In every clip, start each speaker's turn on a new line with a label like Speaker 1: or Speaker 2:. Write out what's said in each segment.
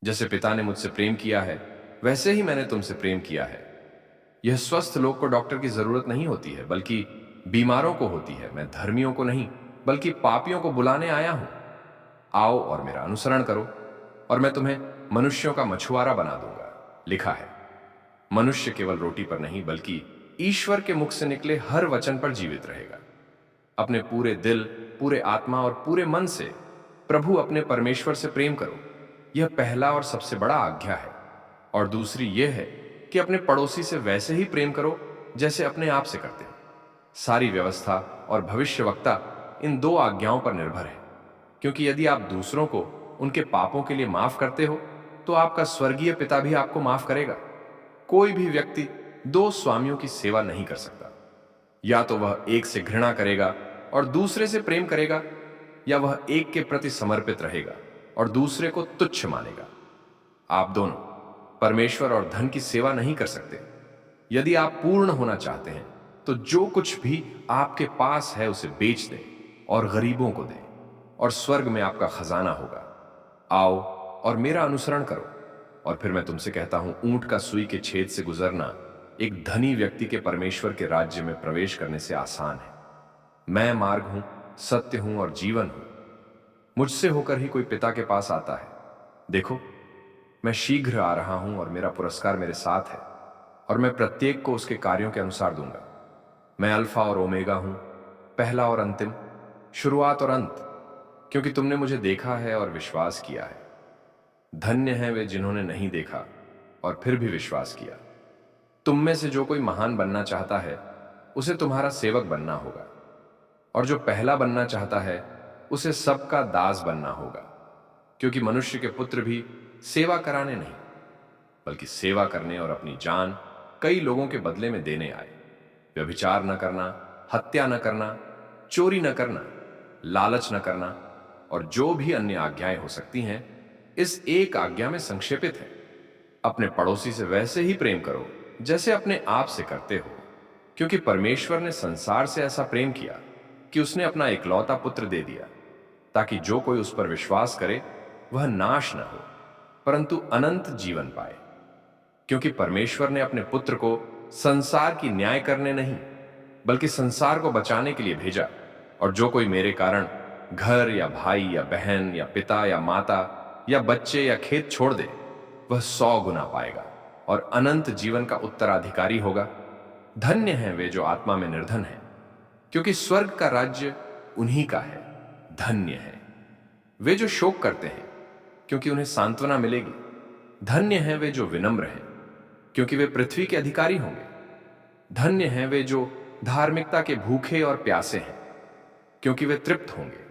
Speaker 1: जैसे पिता ने मुझसे प्रेम किया है, वैसे ही मैंने तुमसे प्रेम किया है। यह स्वस्थ लोग को डॉक्टर की जरूरत नहीं होती है, बल्कि बीमारों को होती है। मैं धर्मियों को नहीं, बल्कि पापियों को बुलाने आया हूं। आओ और मेरा अनुसरण करो, और मैं तुम्हें मनुष्यों का मछुआरा बना दूंगा। लिखा है, मनुष्य केवल रोटी पर नहीं, बल्कि ईश्वर के मुख से निकले हर वचन पर जीवित रहेगा। अपने पूरे दिल, पूरे आत्मा और पूरे मन से प्रभु अपने परमेश्वर से प्रेम करो। यह पहला और सबसे बड़ा आज्ञा है। और दूसरी यह है कि अपने पड़ोसी से वैसे ही प्रेम करो जैसे अपने आप से करते हो। सारी व्यवस्था और भविष्यवक्ता इन दो आज्ञाओं पर निर्भर है। क्योंकि यदि आप दूसरों को उनके पापों के लिए माफ करते हो, तो आपका स्वर्गीय पिता भी आपको माफ करेगा। कोई भी व्यक्ति दो स्वामियों की सेवा नहीं कर सकता। या तो वह एक से घृणा करेगा और दूसरे से प्रेम करेगा, या वह एक के प्रति समर्पित रहेगा और दूसरे को तुच्छ मानेगा। आप दोनों परमेश्वर और धन की सेवा नहीं कर सकते। यदि आप पूर्ण होना चाहते हैं, तो जो कुछ भी आपके पास है उसे बेच दें और गरीबों को दें, और स्वर्ग में आपका खजाना होगा। आओ और मेरा अनुसरण करो। और फिर मैं तुमसे कहता हूं, ऊंट का सुई के छेद से गुजरना एक धनी व्यक्ति के परमेश्वर के राज्य में प्रवेश करने से आसान है। मैं मार्ग हूं, सत्य हूं और जीवन हूं। मुझसे होकर ही कोई पिता के पास आता है। देखो, मैं शीघ्र आ रहा हूं और मेरा पुरस्कार मेरे साथ है, और मैं प्रत्येक को उसके कार्यों के अनुसार दूंगा। मैं अल्फा और ओमेगा हूं, पहला और अंतिम, शुरुआत और अंत। क्योंकि तुमने मुझे देखा है और विश्वास किया है। धन्य हैं वे जिन्होंने नहीं देखा और फिर भी विश्वास किया। तुम में से जो कोई महान बनना चाहता है, उसे तुम्हारा सेवक बनना होगा। और जो पहला बनना चाहता है, उसे सबका दास बनना होगा। क्योंकि मनुष्य के पुत्र भी सेवा कराने नहीं, बल्कि सेवा करने और अपनी जान कई लोगों के बदले में देने आए। व्यभिचार न करना, हत्या न करना, चोरी न करना, लालच न करना, और जो भी अन्य आज्ञाएं हो सकती हैं, इस एक आज्ञा में संक्षेपित है। अपने पड़ोसी से वैसे ही प्रेम करो जैसे अपने आप से करते हो। क्योंकि परमेश्वर ने संसार से ऐसा प्रेम किया कि उसने अपना इकलौता पुत्र दे दिया, ताकि जो कोई उस पर विश्वास करे वह नाश न हो, परंतु अनंत जीवन पाए। क्योंकि परमेश्वर ने अपने पुत्र को संसार की न्याय करने नहीं, बल्कि संसार को बचाने के लिए भेजा। और जो कोई मेरे कारण घर या भाई या बहन या पिता या माता या बच्चे या खेत छोड़ दे, वह 100 गुना पाएगा और अनंत जीवन का उत्तराधिकारी होगा। धन्य हैं वे जो आत्मा में निर्धन हैं, क्योंकि स्वर्ग का राज्य उन्हीं का है। धन्य हैं वे जो शोक करते हैं, क्योंकि उन्हें सांत्वना मिलेगी। धन्य हैं वे जो विनम्र हैं, क्योंकि वे पृथ्वी के अधिकारी होंगे। धन्य हैं वे जो धार्मिकता के भूखे और प्यासे हैं, क्योंकि वे तृप्त होंगे।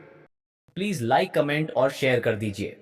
Speaker 2: प्लीज़ लाइक, कमेंट और शेयर कर दीजिए।